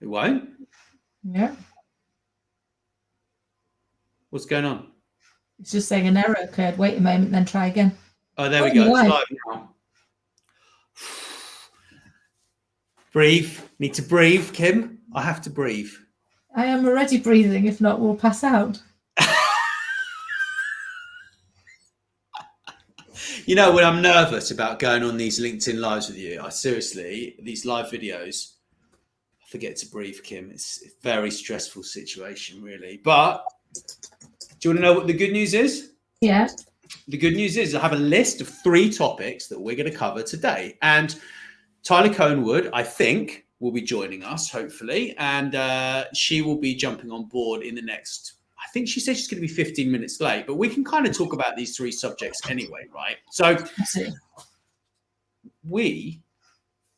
It won't? Yeah. What's going on? It's just saying an error occurred. Wait a moment, then try again. Oh, there Oh, we go. you're It's live. live now. Breathe. Need to breathe, Kim. I have to breathe. I am already breathing. If not, we'll pass out. You know, when I'm nervous about going on these LinkedIn lives with you, I seriously, these live videos, I forget to breathe, Kim. It's a very stressful situation, really. But do you want to know what the good news is? Yeah. The good news is I have a list of 3 topics that we're going to cover today. And Tyler Cohenwood, I think, will be joining us, hopefully. And she will be jumping on board in the next, I think she said she's going to be 15 minutes late, but we can kind of talk about these 3 subjects anyway, right? So I see. we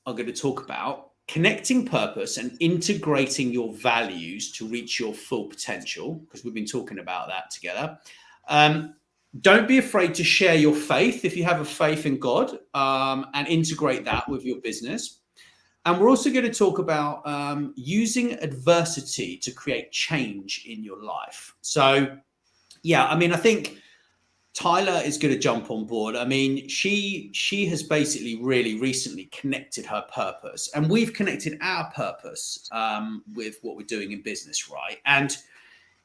are going to talk about connecting purpose and integrating your values to reach your full potential, because we've been talking about that together. Don't be afraid to share your faith if you have a faith in God, and integrate that with your business. And we're also going to talk about using adversity to create change in your life. So, yeah, I mean, I think Tyler is going to jump on board. I mean, she has basically really recently connected her purpose, and we've connected our purpose with what we're doing in business, right? And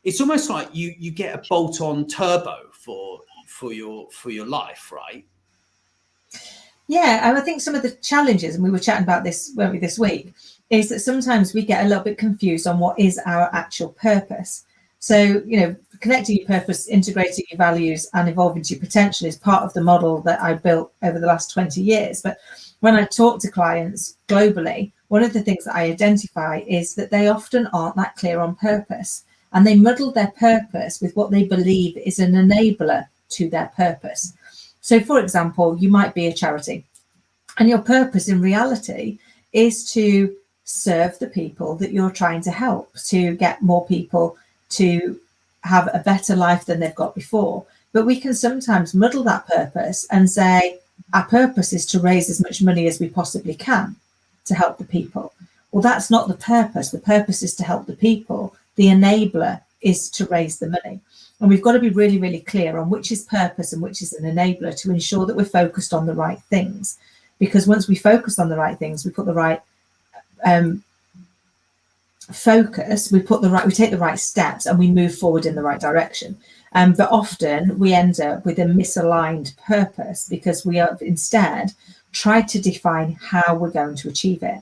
it's almost like you get a bolt-on turbo for your life, right? Yeah, and I think some of the challenges, and we were chatting about this, weren't we, this week, is that sometimes we get a little bit confused on what is our actual purpose. So, connecting your purpose, integrating your values, and evolving to your potential is part of the model that I built over the last 20 years. But when I talk to clients globally, one of the things that I identify is that they often aren't that clear on purpose, and they muddle their purpose with what they believe is an enabler to their purpose. So, for example, you might be a charity, and your purpose in reality is to serve the people that you're trying to help, to get more people to have a better life than they've got before. But we can sometimes muddle that purpose and say, our purpose is to raise as much money as we possibly can to help the people. Well, that's not the purpose. The purpose is to help the people. The enabler is to raise the money. And we've got to be really, really clear on which is purpose and which is an enabler to ensure that we're focused on the right things. Because once we focus on the right things, we put the right focus, we take the right steps, and we move forward in the right direction. But often we end up with a misaligned purpose because we have instead tried to define how we're going to achieve it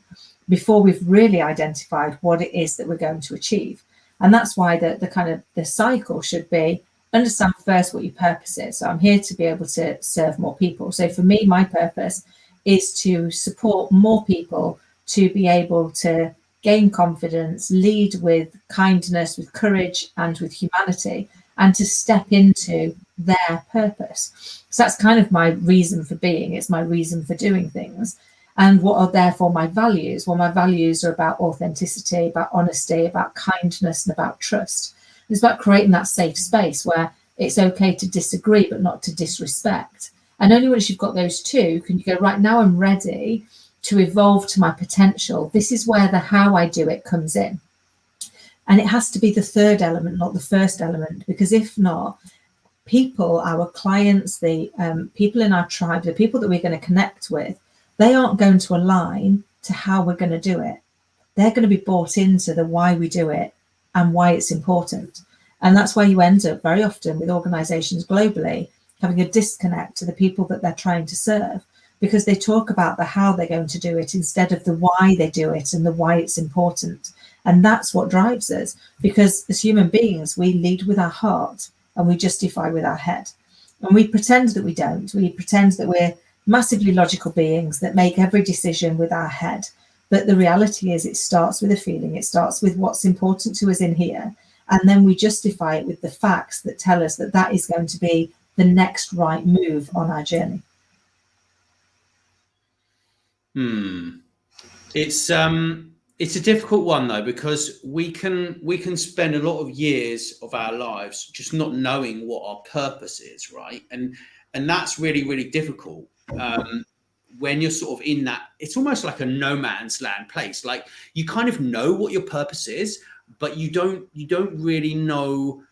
before we've really identified what it is that we're going to achieve. And that's why the cycle should be: understand first what your purpose is. So I'm here to be able to serve more people. So for me, my purpose is to support more people to be able to gain confidence, lead with kindness, with courage, and with humanity, and to step into their purpose. So that's kind of my reason for being. It's my reason for doing things. And what are therefore my values? Well, my values are about authenticity, about honesty, about kindness, and about trust. It's about creating that safe space where it's okay to disagree, but not to disrespect. And only once you've got those two can you go, right, now I'm ready to evolve to my potential. This is where the how I do it comes in. And it has to be the third element, not the first element, because if not, people, our clients, the people in our tribe, the people that we're going to connect with, they aren't going to align to how we're going to do it. They're going to be bought into the why we do it and why it's important. And that's why you end up very often with organizations globally having a disconnect to the people that they're trying to serve, because they talk about the how they're going to do it instead of the why they do it and the why it's important. And that's what drives us, because as human beings, we lead with our heart and we justify with our head. And we pretend that we don't. We pretend that we're massively logical beings that make every decision with our head. But the reality is it starts with a feeling. It starts with what's important to us in here. And then we justify it with the facts that tell us that that is going to be the next right move on our journey. It's a difficult one though, because we can spend a lot of years of our lives just not knowing what our purpose is, right? And that's really, really difficult. when you're sort of in that, it's almost like a no man's land place. Like you kind of know what your purpose is, but you don't really know.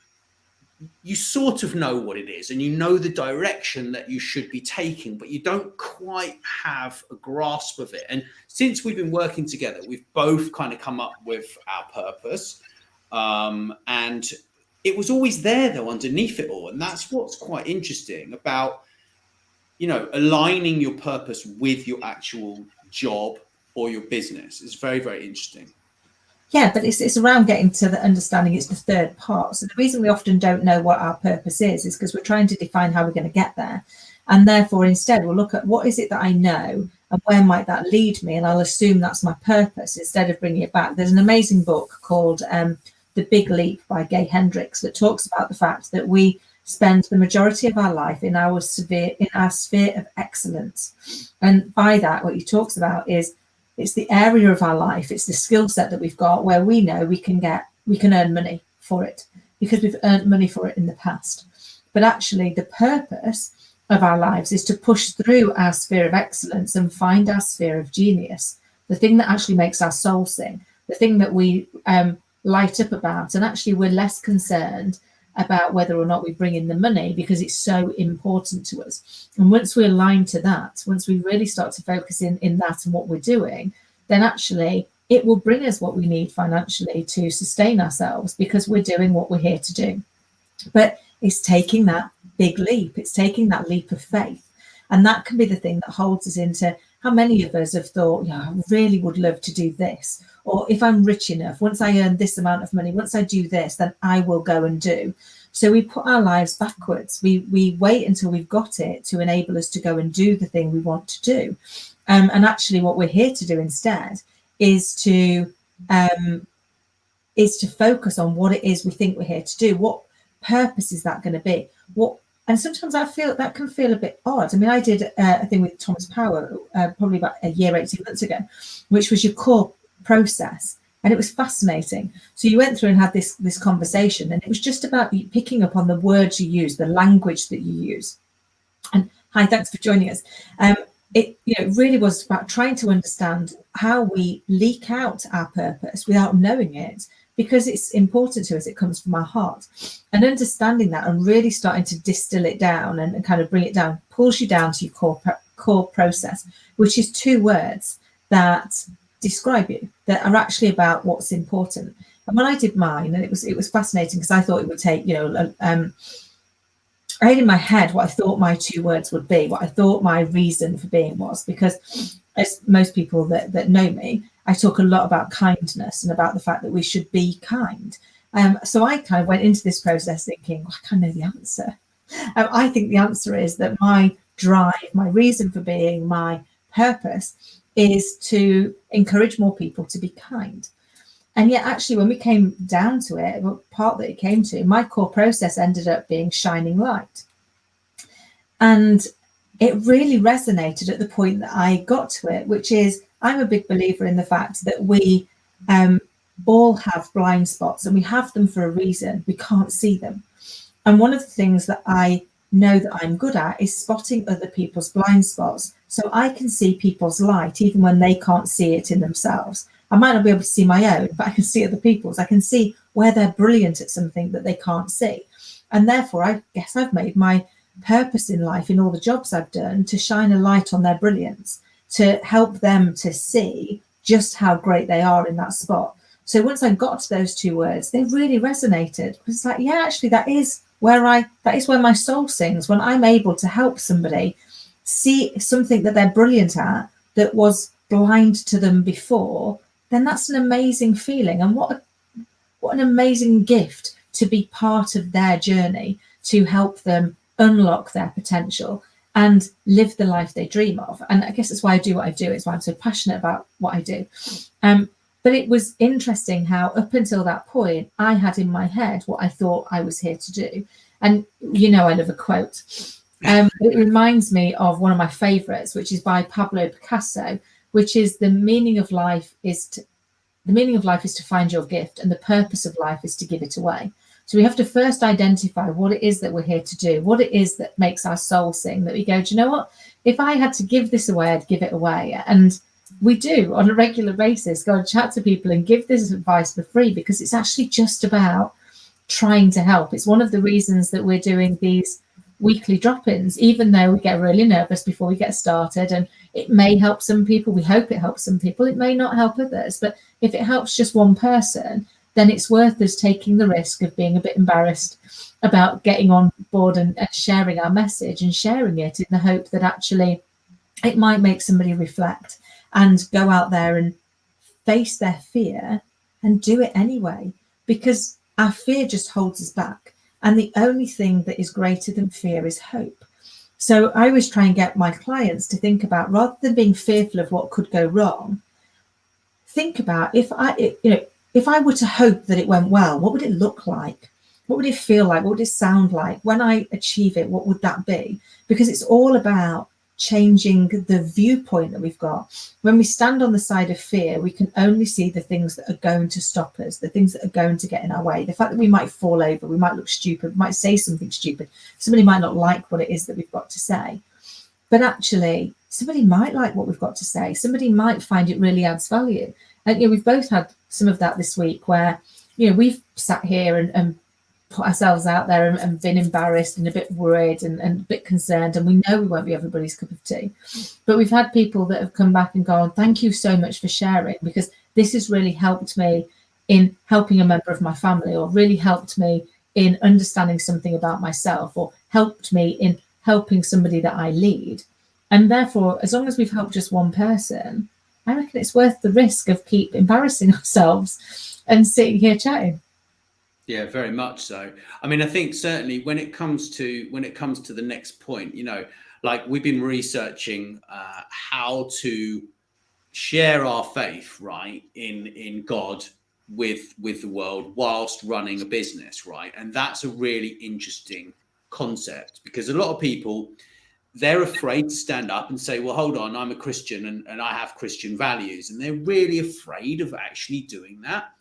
You sort of know what it is and you know the direction that you should be taking, but you don't quite have a grasp of it. And since we've been working together, we've both kind of come up with our purpose. And it was always there though, underneath it all. And that's what's quite interesting about, you know, aligning your purpose with your actual job or your business. It's very, very interesting. Yeah, but it's around getting to the understanding. It's the third part. So the reason we often don't know what our purpose is because we're trying to define how we're going to get there. And therefore, instead, we'll look at what is it that I know and where might that lead me? And I'll assume that's my purpose instead of bringing it back. There's an amazing book called The Big Leap by Gay Hendricks that talks about the fact that we spend the majority of our life in our sphere of excellence. And by that, what he talks about is it's the area of our life, it's the skill set that we've got where we know we can earn money for it because we've earned money for it in the past. But actually the purpose of our lives is to push through our sphere of excellence and find our sphere of genius, the thing that actually makes our soul sing, the thing that we light up about. And actually we're less concerned about whether or not we bring in the money because it's so important to us. And once we align to that, once we really start to focus in that and what we're doing, then actually it will bring us what we need financially to sustain ourselves because we're doing what we're here to do. But it's taking that big leap. It's taking that leap of faith. And that can be the thing that holds us into how many of us have thought, yeah, I really would love to do this. Or if I'm rich enough, once I earn this amount of money, once I do this, then I will go and do. So we put our lives backwards. We wait until we've got it to enable us to go and do the thing we want to do. And actually what we're here to do instead is to focus on what it is we think we're here to do. What purpose is that going to be? And sometimes I feel that can feel a bit odd. I mean, I did a thing with Thomas Power probably about a year, 18 months ago, which was your core process. And it was fascinating. So you went through and had this conversation, and it was just about picking up on the words you use, the language that you use. And hi, thanks for joining us. It really was about trying to understand how we leak out our purpose without knowing it, because it's important to us. It comes from our heart, and understanding that and really starting to distill it down and kind of bring it down pulls you down to your core process, which is 2 words that describe you, that are actually about what's important. And when I did mine, and it was fascinating because I thought it would take, I had in my head what I thought my 2 words would be, what I thought my reason for being was, because as most people that know me, I talk a lot about kindness and about the fact that we should be kind. So I kind of went into this process thinking, I kind of know the answer. I think the answer is that my drive, my reason for being, my purpose is to encourage more people to be kind. And yet actually when we came down to it, the part that it came to, my core process ended up being shining light. And it really resonated at the point that I got to it, which is I'm a big believer in the fact that we all have blind spots, and we have them for a reason. We can't see them. And one of the things that I know that I'm good at is spotting other people's blind spots, so I can see people's light even when they can't see it in themselves. I might not be able to see my own, but I can see other people's. I can see where they're brilliant at something that they can't see. And therefore, I guess I've made my purpose in life, in all the jobs I've done, to shine a light on their brilliance, to help them to see just how great they are in that spot. So once I got to those 2 words, they really resonated. It's like, yeah, actually, that is where my soul sings. When I'm able to help somebody see something that they're brilliant at that was blind to them before, then that's an amazing feeling. And what an amazing gift to be part of their journey, to help them unlock their potential and live the life they dream of. And I guess that's why I do what I do. It's why I'm so passionate about what I do. But it was interesting how up until that point, I had in my head what I thought I was here to do. And I love a quote. It reminds me of one of my favorites, which is by Pablo Picasso, which is the meaning of life is to find your gift, and the purpose of life is to give it away. So we have to first identify what it is that we're here to do, what it is that makes our soul sing, that we go, do you know what? if I had to give this away, I'd give it away. And we do on a regular basis go and chat to people and give this advice for free, because it's actually just about trying to help. It's one of the reasons that we're doing these weekly drop-ins, even though we get really nervous before we get started, and it may help some people. We hope it helps some people. It may not help others, but if it helps just one person, then it's worth us taking the risk of being a bit embarrassed about getting on board and sharing our message, and sharing it in the hope that actually it might make somebody reflect and go out there and face their fear and do it anyway, because our fear just holds us back. And the only thing that is greater than fear is hope. So I always try and get my clients to think about, rather than being fearful of what could go wrong, think about, if I were to hope that it went well, what would it look like? What would it feel like? What would it sound like? When I achieve it, what would that be? Because it's all about changing the viewpoint that we've got. When we stand on the side of fear, we can only see the things that are going to stop us, the things that are going to get in our way. The fact that we might fall over, we might look stupid, we might say something stupid. Somebody might not like what it is that we've got to say. But actually, somebody might like what we've got to say. Somebody might find it really adds value. And we've both had some of that this week where, we've sat here and put ourselves out there and been embarrassed and a bit worried and a bit concerned, and we know we won't be everybody's cup of tea. But we've had people that have come back and gone, thank you so much for sharing, because this has really helped me in helping a member of my family, or really helped me in understanding something about myself, or helped me in helping somebody that I lead. And therefore, as long as we've helped just one person, I reckon it's worth the risk of keep embarrassing ourselves and sitting here chatting. Yeah, very much so. I mean, I think certainly when it comes to the next point, like we've been researching how to share our faith, right, in God with the world whilst running a business, right? And that's a really interesting concept, because a lot of people, they're afraid to stand up and say, well, hold on, I'm a Christian and I have Christian values. And they're really afraid of actually doing that.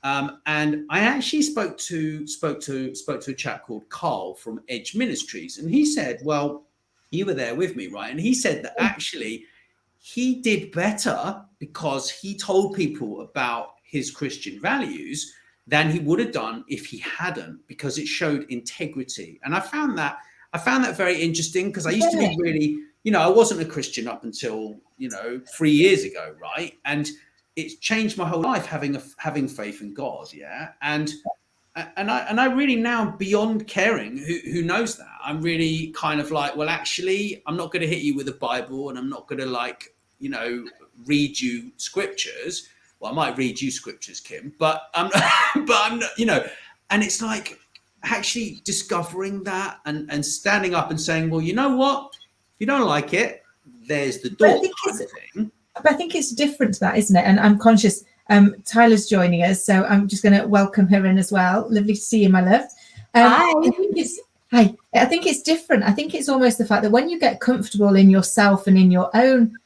And I actually spoke to a chap called Carl from Edge Ministries, and he said, well, you were there with me, right? And he said that actually he did better because he told people about his Christian values than he would have done if he hadn't, because it showed integrity. And I found that very interesting, because I used to be really, I wasn't a Christian up until 3 years ago, right? And it's changed my whole life having faith in God, yeah. And I really now, beyond caring who knows that, I'm really kind of like, well, actually, I'm not going to hit you with a Bible, and I'm not going to read you scriptures. Well, I might read you scriptures, Kim, but I'm not, and it's like actually discovering that and standing up and saying, well, you know what? If you don't like it, there's the door. But I think it's different to that, isn't it? And I'm conscious Tyler's joining us, so I'm just going to welcome her in as well. Lovely to see you, my love. Hi. Hi. I think it's different. I think it's almost the fact that when you get comfortable in yourself and in your own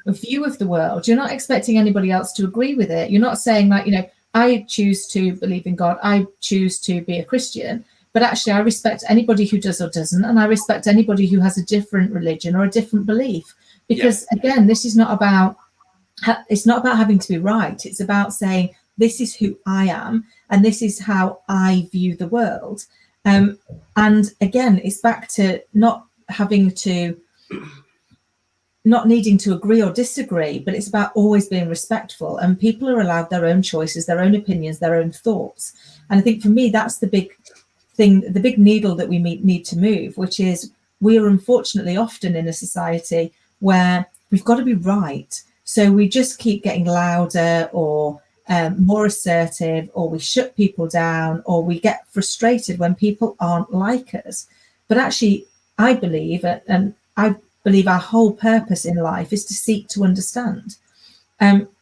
view of the world, you're not expecting anybody else to agree with it. You're not saying like, I choose to believe in God, I choose to be a Christian, but actually I respect anybody who does or doesn't, and I respect anybody who has a different religion or a different belief. Because again, this is not about, it's not about having to be right. It's about saying, this is who I am, and this is how I view the world. And again, it's back to not needing to agree or disagree, but it's about always being respectful. And people are allowed their own choices, their own opinions, their own thoughts. And I think for me, that's the big thing, the big needle that we need to move, which is we are unfortunately often in a society where we've got to be right. So we just keep getting louder or more assertive, or we shut people down, or we get frustrated when people aren't like us. But actually, I believe, and I believe our whole purpose in life is to seek to understand.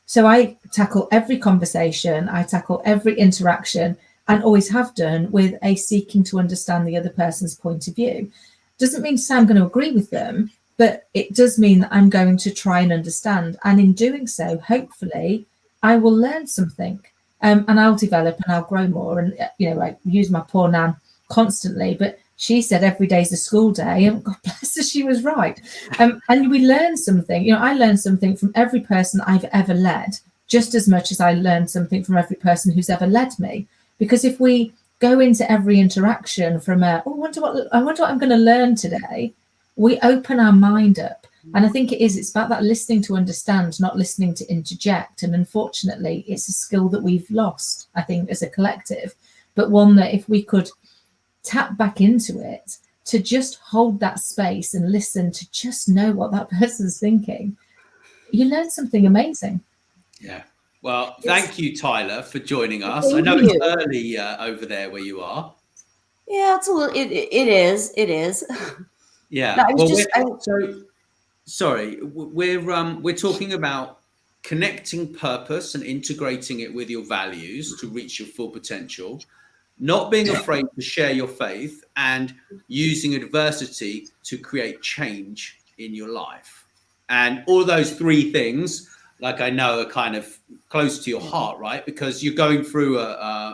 So I tackle every conversation, I tackle every interaction, and always have done, with a seeking to understand the other person's point of view. Doesn't mean to say I'm going to agree with them, but it does mean that I'm going to try and understand. And in doing so, hopefully, I will learn something, and I'll develop and I'll grow more. And, I use my poor nan constantly, but she said every day's a school day, and God bless her, she was right. And we learn something. You know, I learned something from every person I've ever led, just as much as I learned something from every person who's ever led me. Because if we go into every interaction from I wonder what I'm going to learn today, we open our mind up. And I think it's about that listening to understand, not listening to interject. And unfortunately, it's a skill that we've lost, I think, as a collective, but one that if we could tap back into it, to just hold that space and listen, to just know what that person's thinking, you learn something amazing. Yeah. Well, thank you, Tyler, for joining us. Thank I know you. it's early over there where you are. Yeah, it's a little. It is. Yeah. No, I was Well, just. sorry, we're talking about connecting purpose and integrating it with your values to reach your full potential, not being afraid to share your faith, and using adversity to create change in your life. And all those three things, like I know, are kind of close to your heart, right? Because you're going through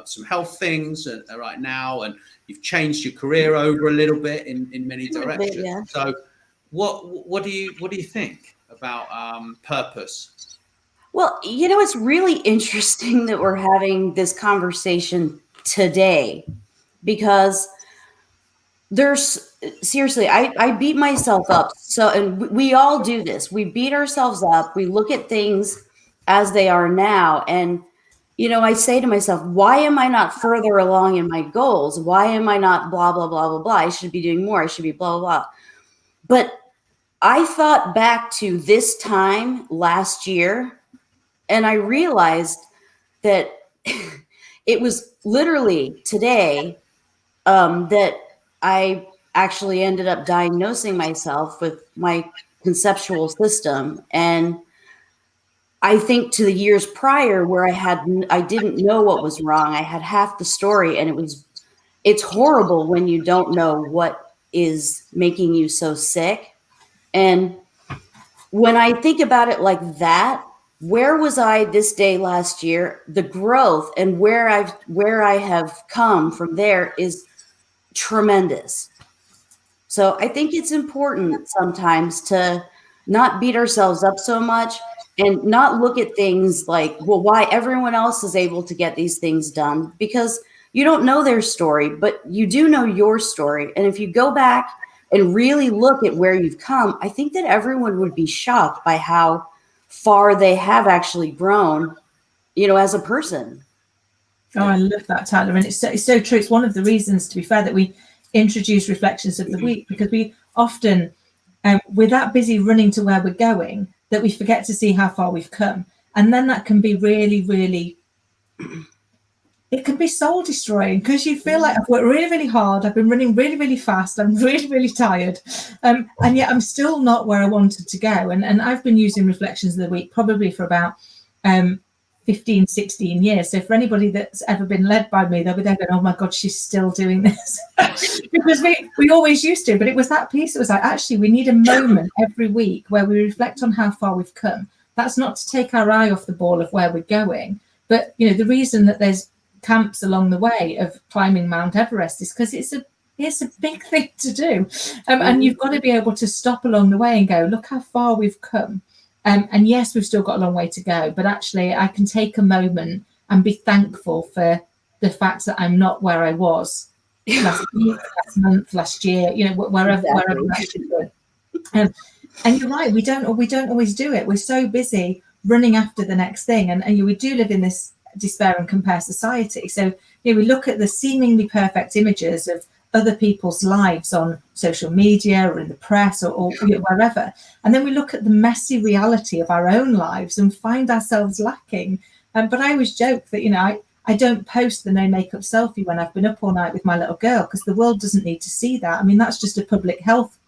some health things right now, and you've changed your career over a little bit in many directions. Yeah. So what do you think about purpose? Well, you know, it's really interesting that we're having this conversation today, because there's seriously, I beat myself up. So, and we all do this. We beat ourselves up. We look at things as they are now. And, you know, I say to myself, why am I not further along in my goals? Why am I not blah, blah, blah, blah, blah? I should be doing more. I should be blah, blah, blah. But I thought back to this time last year, and I realized that it was literally today that I actually ended up diagnosing myself with my conceptual system. And I think to the years prior where I didn't know what was wrong. I had half the story, and it's horrible when you don't know what is making you so sick. And when I think about it like that, where was I this day last year? The growth and where I have come from there is tremendous. So I think it's important sometimes to not beat ourselves up so much, and not look at things like, well, why everyone else is able to get these things done, because you don't know their story, but you do know your story. And if you go back and really look at where you've come, I think that everyone would be shocked by how far they have actually grown, you know, as a person. Oh, I love that, Tyler. And it's so true. It's one of the reasons, to be fair, that we introduce Reflections of the Week, because we often, we're that busy running to where we're going that we forget to see how far we've come. And then that can be really, really, it can be soul destroying, because you feel like I've worked really, really hard. I've been running really, really fast. I'm really, really tired. And yet I'm still not where I wanted to go. And I've been using Reflections of the Week probably for about 15, 16 years. So for anybody that's ever been led by me, they'll be there going, oh my God, she's still doing this. Because we always used to, but it was that piece. It was like, actually, we need a moment every week where we reflect on how far we've come. That's not to take our eye off the ball of where we're going. But, you know, the reason that there's camps along the way of climbing Mount Everest is because it's a big thing to do. And you've got to be able to stop along the way and go, look how far we've come. And yes, we've still got a long way to go, but actually I can take a moment and be thankful for the fact that I'm not where I was last week, last month, last year, you know, wherever I should be. And you're right, we don't always do it. We're so busy running after the next thing. And we do live in this despair and compare society. So, you know, we look at the seemingly perfect images of other people's lives on social media or in the press or you know, wherever. And then we look at the messy reality of our own lives and find ourselves lacking. But I always joke that, you know, I don't post the no makeup selfie when I've been up all night with my little girl, because the world doesn't need to see that. I mean, that's just a public health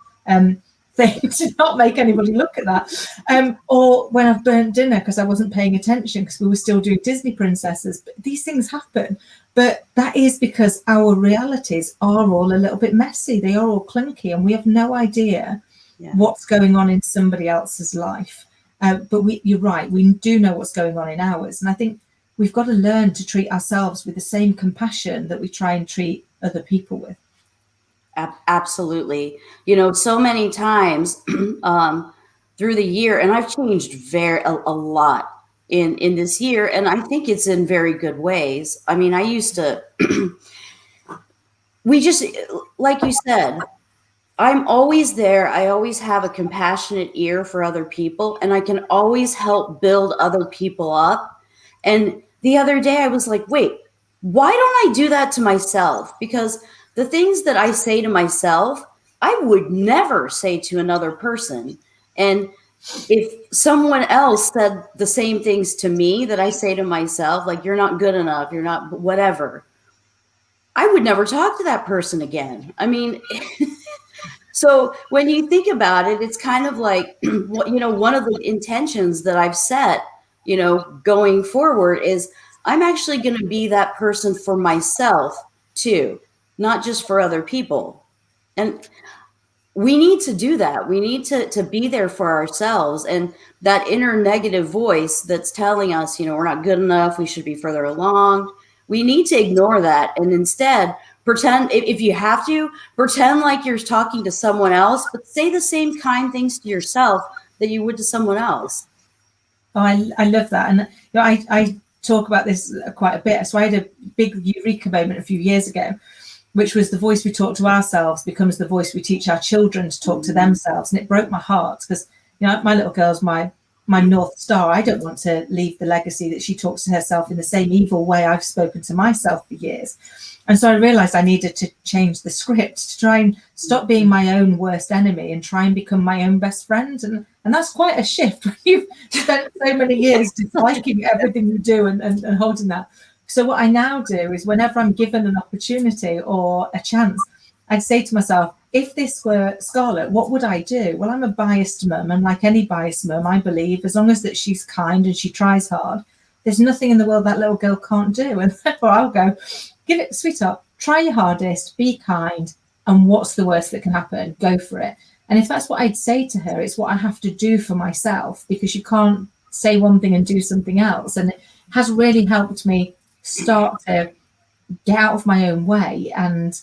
thing to not make anybody look at that. Or when I've burnt dinner because I wasn't paying attention because we were still doing Disney princesses. But these things happen. But that is because our realities are all a little bit messy. They are all clunky, and we have no idea what's going on in somebody else's life. But you're right, we do know what's going on in ours. And I think we've got to learn to treat ourselves with the same compassion that we try and treat other people with. Absolutely. So many times through the year, and I've changed a lot in this year, and I think it's in very good ways. I mean, I used to, we just, like you said, I'm always there. I always have a compassionate ear for other people, and I can always help build other people up. And the other day I was like, wait, why don't I do that to myself? Because the things that I say to myself, I would never say to another person. And if someone else said the same things to me that I say to myself, like, you're not good enough, you're not whatever, I would never talk to that person again. I mean, so when you think about it, it's kind of like, one of the intentions that I've set, going forward is I'm actually going to be that person for myself too, not just for other people. And we need to do that. We need to be there for ourselves. And that inner negative voice that's telling us, we're not good enough, we should be further along. We need to ignore that and instead pretend, if you have to, pretend like you're talking to someone else, but say the same kind things to yourself that you would to someone else. Oh, I love that. And I talk about this quite a bit. So I had a big eureka moment a few years ago, which was the voice we talk to ourselves becomes the voice we teach our children to talk to themselves. And it broke my heart because, my little girl's my North Star. I don't want to leave the legacy that she talks to herself in the same evil way I've spoken to myself for years. And so I realized I needed to change the script to try and stop being my own worst enemy and try and become my own best friend. And that's quite a shift when you've spent so many years disliking everything you do and holding that. So what I now do is whenever I'm given an opportunity or a chance, I'd say to myself, if this were Scarlett, what would I do? Well, I'm a biased mum, and like any biased mum, I believe as long as that she's kind and she tries hard, there's nothing in the world that little girl can't do. And therefore I'll go, give it, sweetheart, try your hardest, be kind, and what's the worst that can happen? Go for it. And if that's what I'd say to her, it's what I have to do for myself, because you can't say one thing and do something else. And it has really helped me start to get out of my own way and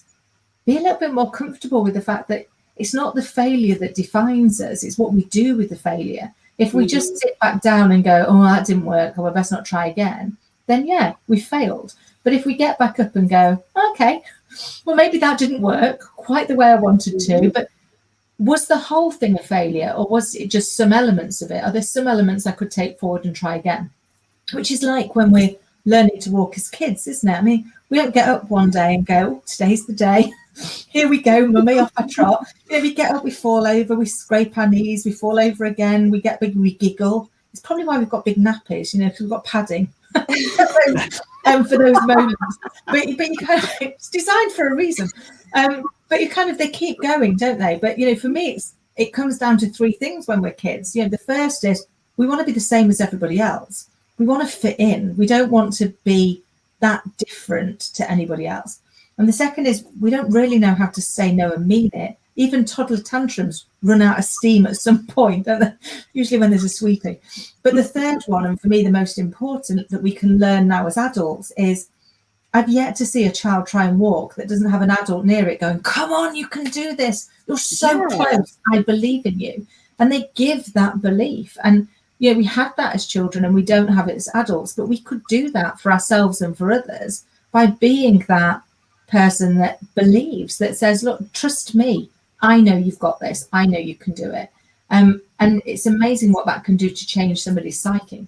be a little bit more comfortable with the fact that it's not the failure that defines us, it's what we do with the failure. If we just sit back down and go, oh, that didn't work, or I best not try again, then yeah, we failed. But if we get back up and go, okay, well, maybe that didn't work quite the way I wanted to, but was the whole thing a failure, or was it just some elements of it? Are there some elements I could take forward and try again? Which is like when we're learning to walk as kids, isn't it? I mean, we don't get up one day and go, today's the day. Here we go, mummy, off I trot. We get up, we fall over, we scrape our knees, we fall over again, we get big, we giggle. It's probably why we've got big nappies, because we've got padding for those moments. But you kind of, it's designed for a reason. But they keep going, don't they? But for me, it comes down to three things when we're kids. The first is we want to be the same as everybody else. We want to fit in. We don't want to be that different to anybody else. And the second is we don't really know how to say no and mean it. Even toddler tantrums run out of steam at some point, don't they? Usually when there's a sweetie. But the third one, and for me the most important that we can learn now as adults, is I've yet to see a child try and walk that doesn't have an adult near it going, come on, you can do this. You're so close. I believe in you. And they give that belief. And we had that as children and we don't have it as adults, but we could do that for ourselves and for others by being that person that believes, that says, look, trust me. I know you've got this. I know you can do it. And it's amazing what that can do to change somebody's psyche.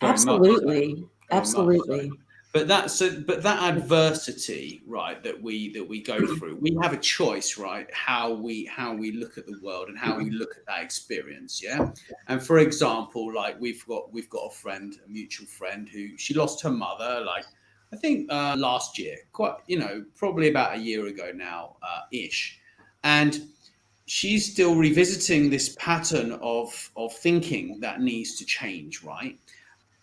Absolutely. Absolutely. But that adversity, right, that we go through, we have a choice, right, how we look at the world and how we look at that experience, yeah. And for example, like we've got a friend, a mutual friend, who she lost her mother, like I think last year, quite probably about a year ago now, ish, and she's still revisiting this pattern of thinking that needs to change, right,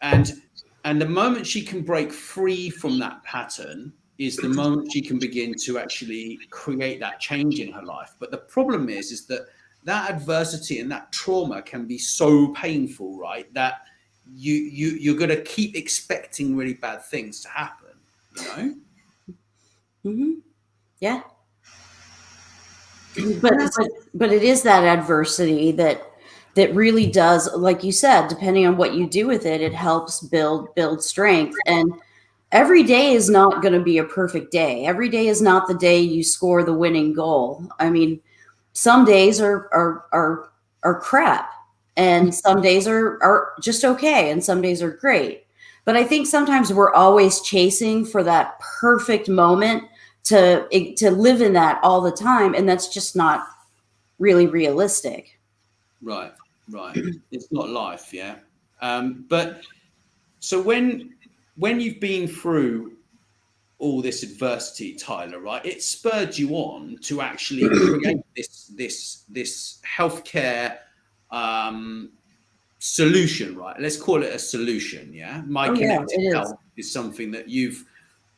and the moment she can break free from that pattern is the moment she can begin to actually create that change in her life. But the problem is that adversity and that trauma can be so painful, right, that you're going to keep expecting really bad things to happen, Mm-hmm. Yeah. but it is that adversity that really does, like you said, depending on what you do with it, it helps build strength. And every day is not going to be a perfect day. Every day is not the day you score the winning goal. I mean, some days are crap, and some days are just okay, and some days are great. But I think sometimes we're always chasing for that perfect moment to live in that all the time, and that's just not really realistic. Right. It's not life, yeah. But so when you've been through all this adversity, Tyler, right, it spurred you on to actually create this healthcare solution, right? Let's call it a solution, yeah. My Connected Health is something that you've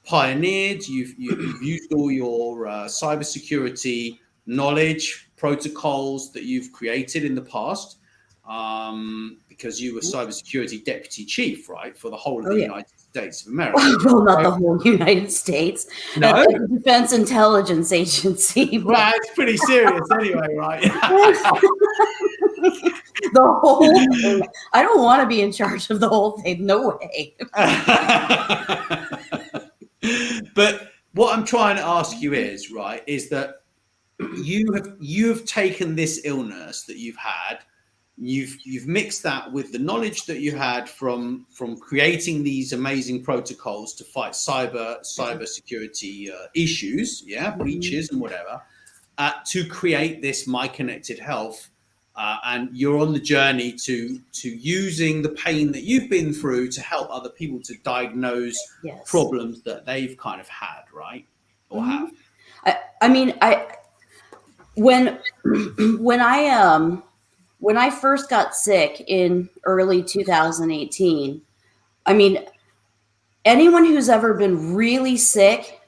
pioneered. You've used all your cybersecurity knowledge, protocols that you've created in the past, because you were cybersecurity deputy chief, right, for the whole of the United States of America. Well, not the whole United States. No, the Defense Intelligence Agency. Well, it's pretty serious anyway, right? The whole thing. I don't want to be in charge of the whole thing. No way. But what I'm trying to ask you is, right, is that you have taken this illness that you've had, you've mixed that with the knowledge that you had from creating these amazing protocols to fight cybersecurity issues, breaches and whatever, to create this My Connected Health. And you're on the journey to using the pain that you've been through to help other people to diagnose problems that they've kind of had, right? Or have. When I first got sick in early 2018, I mean, anyone who's ever been really sick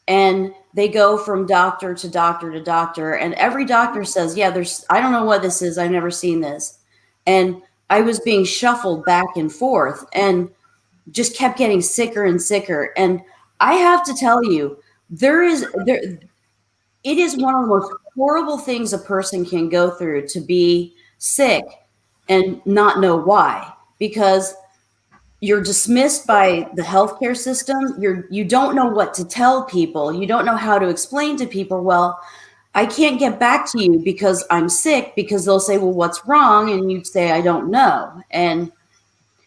and they go from doctor to doctor to doctor, and every doctor says, I don't know what this is. I've never seen this. And I was being shuffled back and forth and just kept getting sicker and sicker. And I have to tell you, it is one of the most horrible things a person can go through, to be sick and not know why, because you're dismissed by the healthcare system. You don't know what to tell people. You don't know how to explain to people, well, I can't get back to you because I'm sick, because they'll say, well, what's wrong? And you'd say, I don't know. And,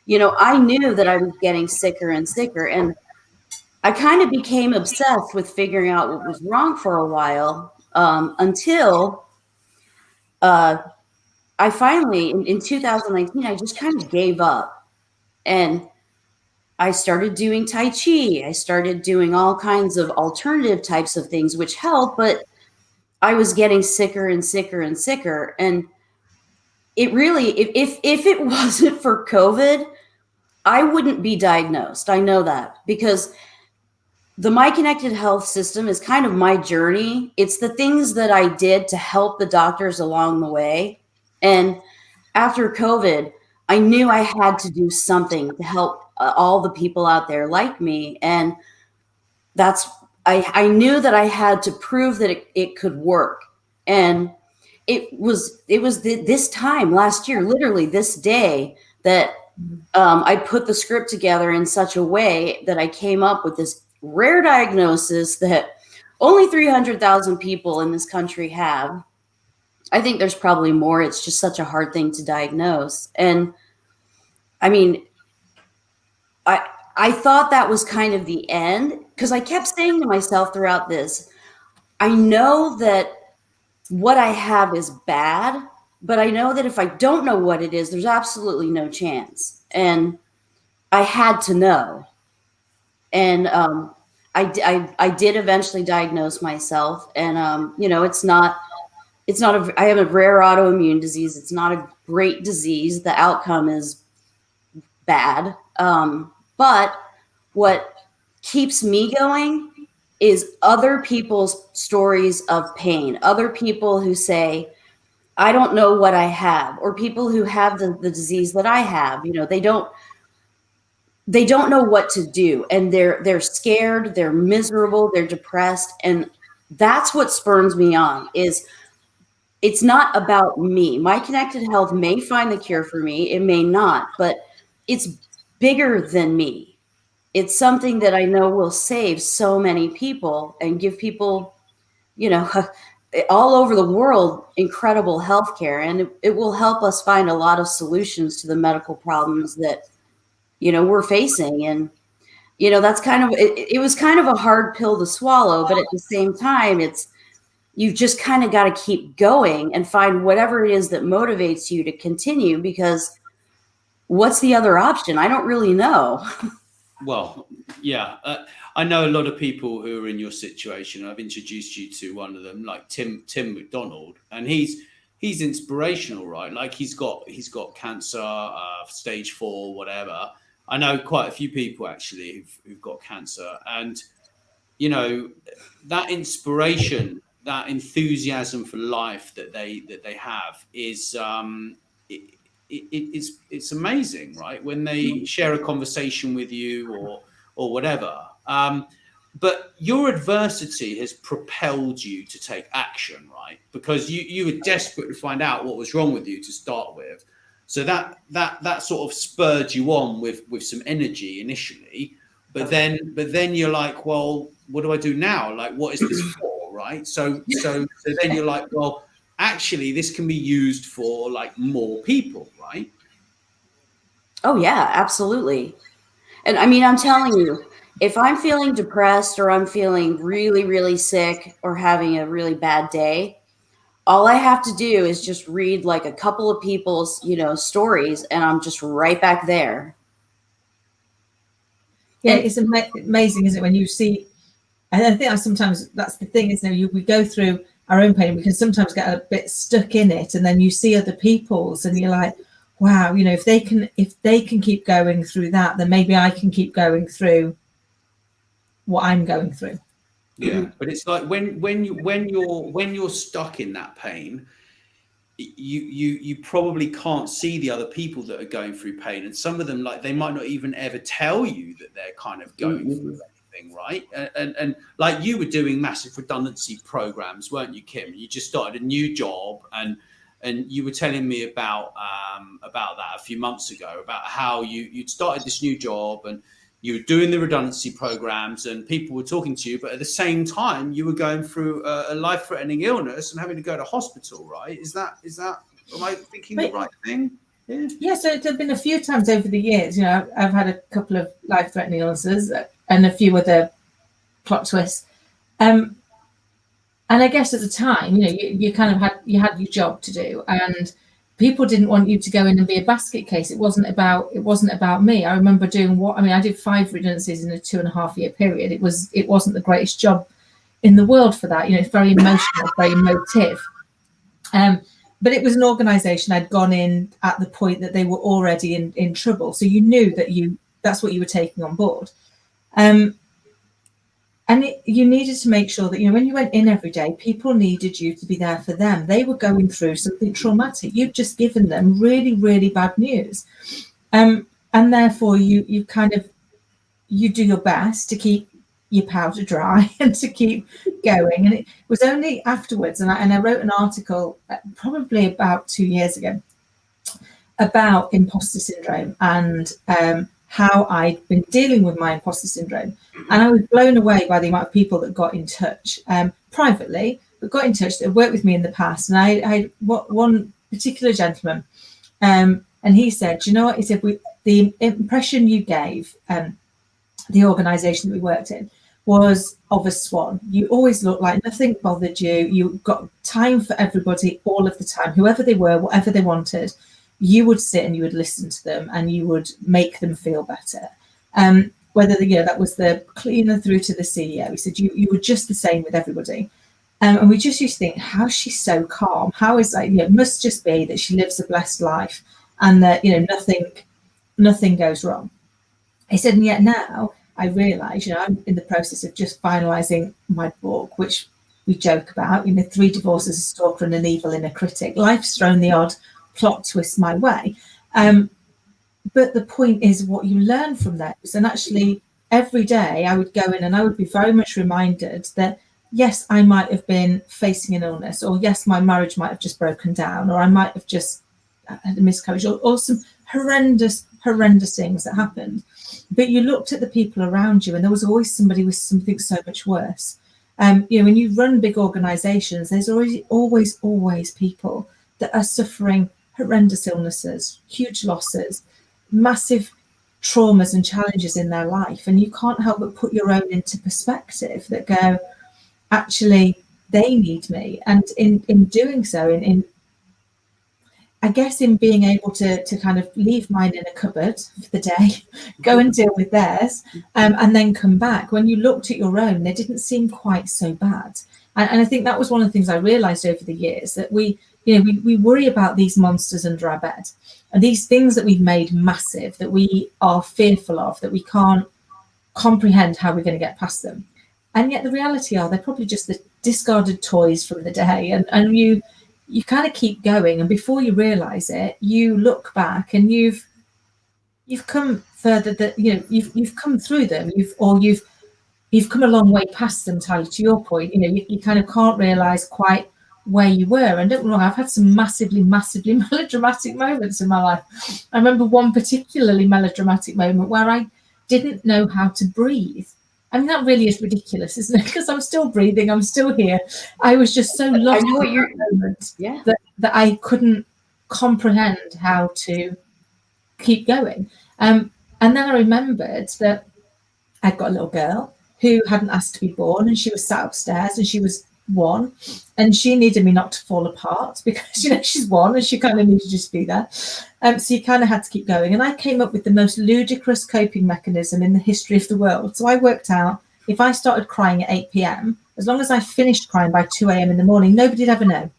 I knew that I was getting sicker and sicker. And I kind of became obsessed with figuring out what was wrong for a while, until I finally, in 2019, I just kind of gave up. And I started doing Tai Chi. I started doing all kinds of alternative types of things, which helped, but I was getting sicker and sicker and sicker. And it really, if it wasn't for COVID, I wouldn't be diagnosed. I know that, because the My Connected Health system is kind of my journey. It's the things that I did to help the doctors along the way. And after COVID, I knew I had to do something to help all the people out there like me. And I knew that I had to prove that it could work. And it was this time last year, literally this day, that I put the script together in such a way that I came up with this rare diagnosis that only 300,000 people in this country have. I think there's probably more. It's just such a hard thing to diagnose. And I mean, I thought that was kind of the end, because I kept saying to myself throughout this, I know that what I have is bad, but I know that if I don't know what it is, there's absolutely no chance. And I had to know. And I did eventually diagnose myself. And, I have a rare autoimmune disease. It's not a great disease. The outcome is bad. But what keeps me going is other people's stories of pain, other people who say, I don't know what I have, or people who have the disease that I have. They don't know what to do, and they're scared, they're miserable, they're depressed. And that's what spurs me on, is it's not about me. My Connected Health may find the cure for me, it may not, but it's bigger than me. It's something that I know will save so many people and give people, you know, all over the world, incredible healthcare. And it will help us find a lot of solutions to the medical problems that, you know, we're facing. And, you know, that's kind of, it was kind of a hard pill to swallow, but at the same time, you've just kind of got to keep going and find whatever it is that motivates you to continue, because what's the other option? I don't really know. Well, yeah, I know a lot of people who are in your situation. I've introduced you to one of them, like Tim McDonald, and he's inspirational, right? Like he's got cancer, stage 4, whatever. I know quite a few people actually who've got cancer, and you know, that inspiration, that enthusiasm for life that they have is it's amazing, right? When they share a conversation with you or whatever. But your adversity has propelled you to take action, right? Because you were desperate to find out what was wrong with you to start with. So that sort of spurred you on with some energy initially. But then you're like, well, what do I do now? Like, what is this for, right? So then you're like, well, actually, this can be used for like more people, right? Oh yeah, absolutely. And I mean, I'm telling you, if I'm feeling depressed or I'm feeling really, really sick or having a really bad day, all I have to do is just read like a couple of people's, you know, stories, and I'm just right back there. Yeah, it's amazing, isn't it, when you see, and I think sometimes that's the thing, isn't it? We go through our own pain, we can sometimes get a bit stuck in it, and then you see other people's and you're like, wow, you know, if they can keep going through that, then maybe I can keep going through what I'm going through. Yeah, but it's like when you're stuck in that pain, you probably can't see the other people that are going through pain, and some of them, like, they might not even ever tell you that they're kind of going through anything, right? And like, you were doing massive redundancy programs, weren't you, Kim? You just started a new job, and you were telling me about that a few months ago, about how you'd started this new job and you were doing the redundancy programs and people were talking to you, but at the same time you were going through a life-threatening illness and having to go to hospital, right? Is that am I thinking the right thing? Yeah, so there have been a few times over the years, you know, I've had a couple of life-threatening illnesses and a few other plot twists. And I guess at the time, you know, you kind of had your job to do, and people didn't want you to go in and be a basket case. It wasn't about me. I remember I did 5 redundancies in a 2.5-year period. It wasn't the greatest job in the world for that. You know, it's very emotional, very emotive. But it was an organisation I'd gone in at the point that they were already in trouble. So you knew that that's what you were taking on board. And you needed to make sure that, you know, when you went in every day, people needed you to be there for them. They were going through something traumatic. You'd just given them really, really bad news. And therefore you do your best to keep your powder dry and to keep going. And it was only afterwards, and I wrote an article probably about 2 years ago about imposter syndrome and how I'd been dealing with my imposter syndrome. And I was blown away by the amount of people that got in touch privately, but got in touch, that worked with me in the past. And I one particular gentleman, and he said, you know what, he said, the impression you gave the organisation that we worked in was of a swan. You always looked like nothing bothered you. You got time for everybody all of the time, whoever they were, whatever they wanted. You would sit and you would listen to them and you would make them feel better. Whether that was the cleaner through to the CEO. He said you were just the same with everybody. And we just used to think, how is she so calm? How is that? It must just be that she lives a blessed life and that, you know, nothing goes wrong. He said, and yet now I realise, you know, I'm in the process of just finalising my book, which we joke about, you know, 3 divorces, a stalker and an evil inner critic. Life's thrown the odd plot twist my way. But the point is what you learn from those. And actually every day I would go in and I would be very much reminded that yes, I might have been facing an illness, or yes, my marriage might have just broken down, or I might have just had a miscarriage, or some horrendous things that happened. But you looked at the people around you, and there was always somebody with something so much worse. You know, when you run big organizations, there's always people that are suffering horrendous illnesses, huge losses, massive traumas and challenges in their life. And you can't help but put your own into perspective that go, actually, they need me. And in doing so, in I guess in being able to kind of leave mine in a cupboard for the day, go and deal with theirs, and then come back. When you looked at your own, they didn't seem quite so bad. And I think that was one of the things I realized over the years, that we worry about these monsters under our bed, and these things that we've made massive, that we are fearful of, that we can't comprehend how we're going to get past them. And yet the reality are they're probably just the discarded toys from the day, and you kind of keep going, and before you realize it, you look back and you've come further, that you've come through them, you've come a long way past them. Tyler, to your point, you kind of can't realize quite where you were. And don't get me wrong, I've had some massively melodramatic moments in my life. I remember one particularly melodramatic moment where I didn't know how to breathe. I mean, that really is ridiculous, isn't it? Because I'm still breathing, I'm still here. I was just so lost in that moment that I couldn't comprehend how to keep going. And then I remembered that I'd got a little girl who hadn't asked to be born, and she was sat upstairs, and she was 1, and she needed me not to fall apart, because she's 1 and she kind of needed to just be there. So you kind of had to keep going. And I came up with the most ludicrous coping mechanism in the history of the world. So I worked out, if I started crying at 8 p.m, as long as I finished crying by 2 a.m. in the morning, nobody'd ever know,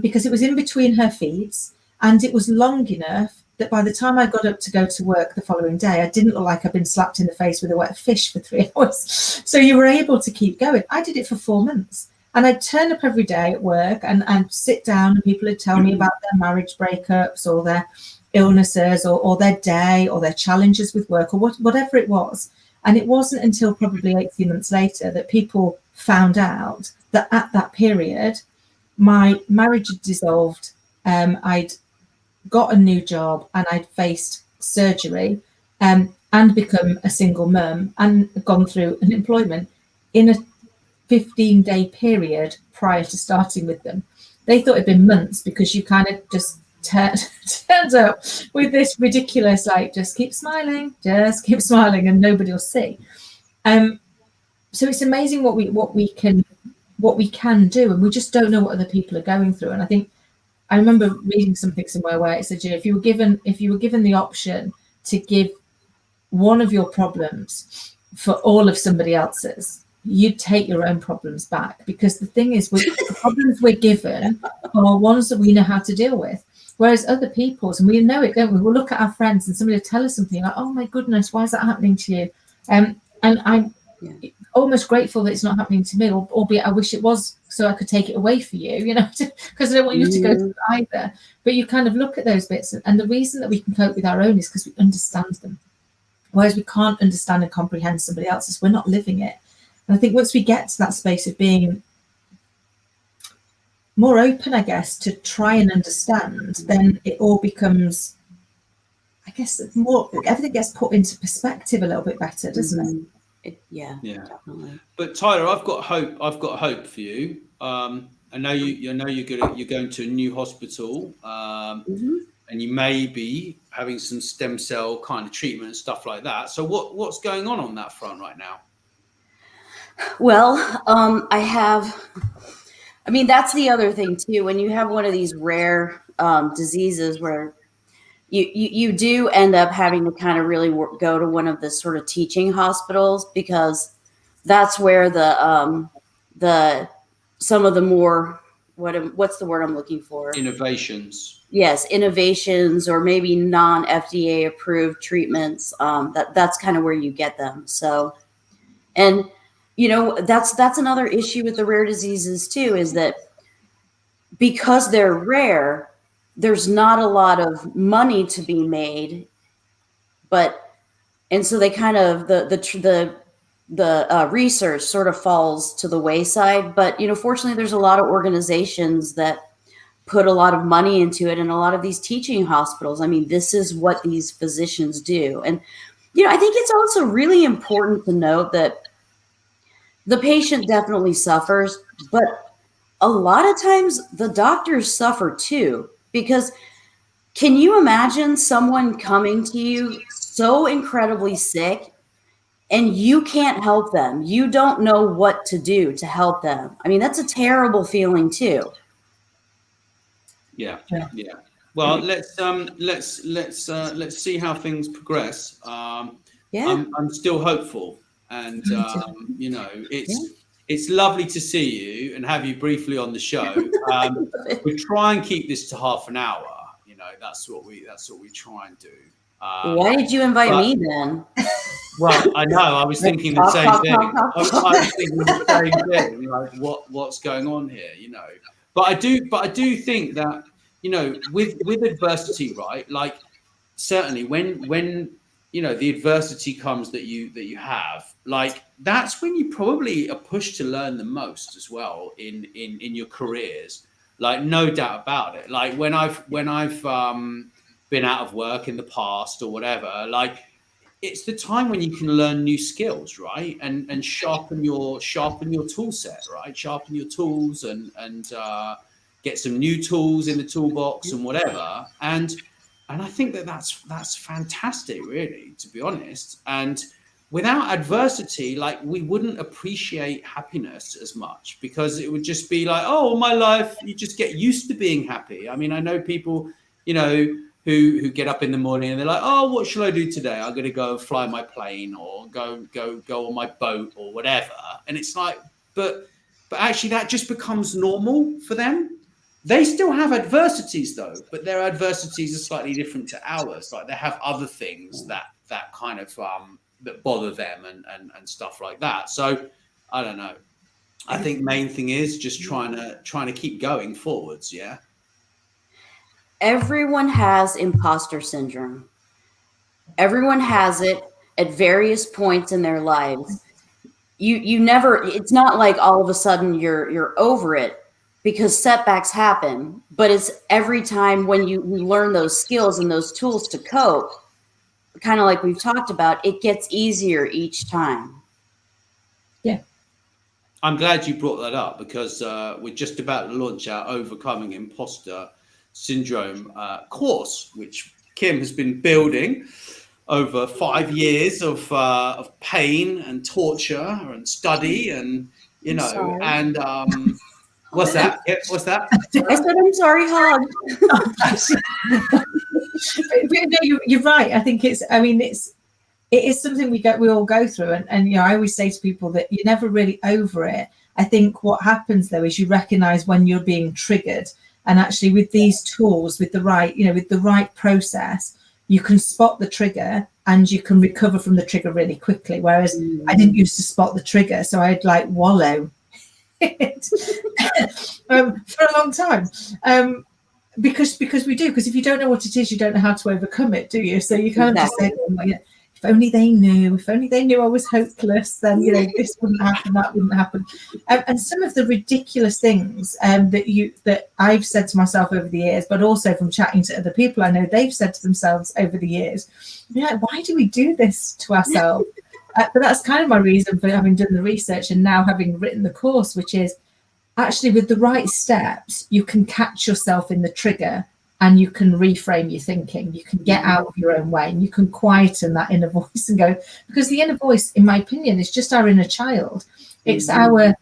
because it was in between her feeds, and it was long enough that by the time I got up to go to work the following day, I didn't look like I'd been slapped in the face with a wet fish for 3 hours. So you were able to keep going. I did it for 4 months. And I'd turn up every day at work and sit down, and people would tell me about their marriage breakups, or their illnesses, or their day, or their challenges with work, or whatever it was. And it wasn't until probably 18 months later that people found out that at that period, my marriage had dissolved. I'd got a new job, and I'd faced surgery, and become a single mum, and gone through unemployment in a 15-day period prior to starting with them. They thought it'd been months, because you kind of just turned up with this ridiculous, like, just keep smiling, and nobody will see. So it's amazing what we can do, and we just don't know what other people are going through. And I think I remember reading something somewhere where it said, if you were given the option to give one of your problems for all of somebody else's, you'd take your own problems back, because the thing is, the problems we're given are ones that we know how to deal with, whereas other people's, and we know it, don't we? We'll look at our friends, and somebody will tell us something like, oh my goodness, why is that happening to you? And I'm almost grateful that it's not happening to me, albeit I wish it was, so I could take it away for you, because I don't want you to go through it either. But you kind of look at those bits, and the reason that we can cope with our own is because we understand them, whereas we can't understand and comprehend somebody else's. We're not living it. And I think once we get to that space of being more open, I guess, to try and understand, then it all becomes, I guess, more, everything gets put into perspective a little bit better, doesn't it? Yeah, definitely. But Tyler, I've got hope for you. I know you're going to a new hospital, and you may be having some stem cell kind of treatment and stuff like that. So what's going on that front right now? Well, that's the other thing too. When you have one of these rare diseases where you do end up having to kind of really go to one of the sort of teaching hospitals, because that's where some of the more, what's the word I'm looking for? Innovations. Yes, innovations, or maybe non-FDA approved treatments. That's kind of where you get them. So, and that's another issue with the rare diseases too, is that because they're rare, there's not a lot of money to be made, and so they kind of, the the research sort of falls to the wayside. But, fortunately, there's a lot of organizations that put a lot of money into it, and a lot of these teaching hospitals. I mean, this is what these physicians do. And, I think it's also really important to note that the patient definitely suffers, but a lot of times the doctors suffer too, because can you imagine someone coming to you so incredibly sick and you can't help them? You don't know what to do to help them. I mean, that's a terrible feeling too. Yeah. Well, let's see how things progress. I'm still hopeful, and it's lovely to see you and have you briefly on the show. We try and keep this to half an hour. That's what we try and do. Why did you invite me then? Well, I know. I was thinking the same thing. I was thinking the same thing. Like, what's going on here? But I do think that with adversity, right? Like, certainly when the adversity comes that you have, like, that's when you probably are pushed to learn the most as well in your careers. Like, no doubt about it. Like, when I've been out of work in the past or whatever, like, it's the time when you can learn new skills, right? And sharpen your tool set, right? Sharpen your tools and get some new tools in the toolbox and whatever. And I think that's fantastic, really, to be honest. And without adversity, like, we wouldn't appreciate happiness as much, because it would just be like, oh, my life, you just get used to being happy. I mean, I know people, who get up in the morning and they're like, oh, what shall I do today? I'm going to go fly my plane or go on my boat or whatever. And it's like, but actually that just becomes normal for them. They still have adversities though, but their adversities are slightly different to ours. Like, they have other things that kind of that bother them and stuff like that. So I don't know. I think main thing is just trying to keep going forwards. Yeah. Everyone has imposter syndrome. Everyone has it at various points in their lives. You never, it's not like all of a sudden you're over it, because setbacks happen, but it's every time when you learn those skills and those tools to cope, kind of like we've talked about, it gets easier each time. Yeah. I'm glad you brought that up, because we're just about to launch our Overcoming Imposter Syndrome course, which Kim has been building over 5 years of pain and torture and study and and what's that? What's that? I said, I'm sorry, hug. No, you're right. I think it is something we all go through, and I always say to people that you're never really over it. I think what happens though is you recognize when you're being triggered, and actually with these tools, with the right process, you can spot the trigger and you can recover from the trigger really quickly. Whereas I didn't used to spot the trigger, so I'd like wallow it for a long time. Because we do, because if you don't know what it is, you don't know how to overcome it, do you? So you can't just say, oh, if only they knew I was hopeless, then this wouldn't happen, that wouldn't happen. And some of the ridiculous things that I've said to myself over the years, but also from chatting to other people I know they've said to themselves over the years, why do we do this to ourselves? But that's kind of my reason for having done the research and now having written the course, which is actually with the right steps, you can catch yourself in the trigger and you can reframe your thinking. You can get out of your own way and you can quieten that inner voice and go, because the inner voice, in my opinion, is just our inner child. It's our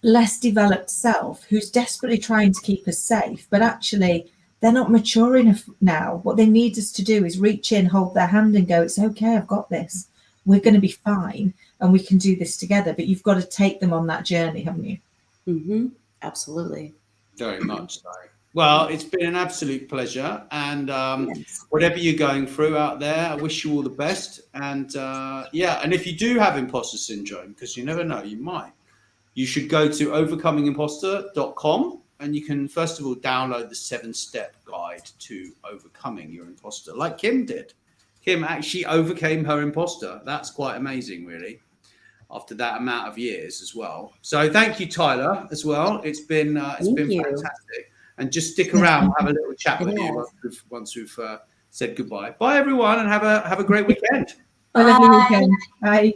less developed self who's desperately trying to keep us safe, but actually they're not mature enough now. What they need us to do is reach in, hold their hand and go, it's okay, I've got this. We're going to be fine and we can do this together. But you've got to take them on that journey, haven't you? Mm-hmm. Absolutely. Very much so. Well, it's been an absolute pleasure. And whatever you're going through out there, I wish you all the best. And and if you do have imposter syndrome, because you never know, you might, you should go to overcomingimposter.com. And you can, first of all, download the 7-step guide to overcoming your imposter, like Kim did. Kim actually overcame her imposter. That's quite amazing, really, after that amount of years as well. So thank you, Tyler, as well. It's been fantastic. And just stick around. We'll have a little chat with you once we've said goodbye. Bye, everyone, and have a great weekend. Have a lovely weekend. Bye.